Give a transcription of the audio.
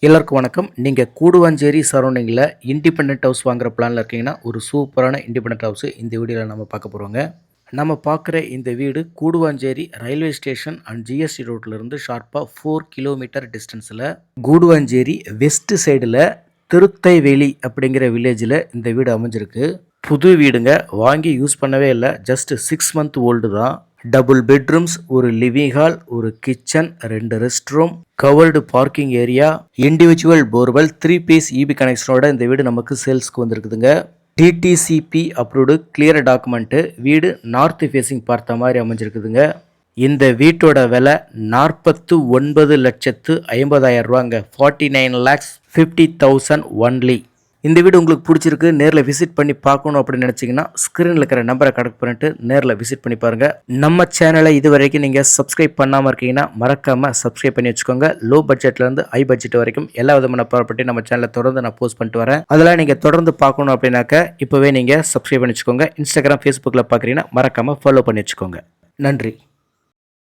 எல்லாருக்கும் வணக்கம். நீங்கள் கூடுவாஞ்சேரி சரௌண்டிங்கில் இண்டிபெண்டன்ட் ஹவுஸ் வாங்குற பிளானில் இருக்கீங்கன்னா ஒரு சூப்பரான இண்டிபெண்டன்ட் ஹவுஸ் இந்த வீடியோவில் நம்ம பார்க்க போகிறோங்க. நம்ம பார்க்குற இந்த வீடு Guduvanchery railway station and GST ரோட்லேருந்து ஷார்ப்பாக 4 கிலோமீட்டர் டிஸ்டன்ஸில் கூடுவாஞ்சேரி வெஸ்ட் சைடில் திருத்தைவேலி அப்படிங்கிற வில்லேஜில் இந்த வீடு அமைஞ்சிருக்கு. புது வீடுங்க, வாங்கி யூஸ் பண்ணவே இல்லை, ஜஸ்ட் 6 மந்த் ஓல்டு தான். டபுள் பெட்ரூம்ஸ், ஒரு லிவிங் ஹால், ஒரு kitchen, 2 rest room, covered parking area, individual borewell, 3 phase EB கனெக்ஷனோட இந்த வீடு நமக்கு சேல்ஸ்க்கு வந்திருக்குதுங்க. DTCP approved clear document. வீடு நார்த் ஃபேஸிங் பார்த்த மாதிரி அமைஞ்சிருக்குதுங்க. இந்த வீட்டோட விலை 49,50,000 ரூபாங்க. 49,50,000 ஒன்லி. இந்த வீடு உங்களுக்கு பிடிச்சிருக்கு, நேரில் விசிட் பண்ணி பார்க்கணும் அப்படின்னு நினச்சிங்கன்னா ஸ்க்ரீனில் இருக்கிற நம்பரை கனெக்ட் பண்ணிட்டு நேரில் விசிட் பண்ணி பாருங்கள். நம்ம சேனலை இது வரைக்கும் நீங்கள் சப்ஸ்கிரைப் பண்ணாமல் இருக்கீங்கன்னா மறக்காமல் சப்ஸ்கிரைப் பண்ணி வச்சுக்கோங்க. லோ பட்ஜெட்லேருந்து ஹை பட்ஜெட் வரைக்கும் எல்லா விதமான ப்ராப்பர்ட்டி நம்ம சேனலில் தொடர்ந்து நான் போஸ்ட் பண்ணிட்டு வரேன். அதெல்லாம் நீங்கள் தொடர்ந்து பார்க்கணும் அப்படின்னாக்க இப்போவே நீங்கள் சப்ஸ்கிரைப் பண்ணி வச்சுக்கோங்க. இன்ஸ்டாகிராம், ஃபேஸ்புக்கில் பார்க்குறீங்கன்னா மறக்காமல் ஃபாலோ பண்ணி வச்சுக்கோங்க. நன்றி.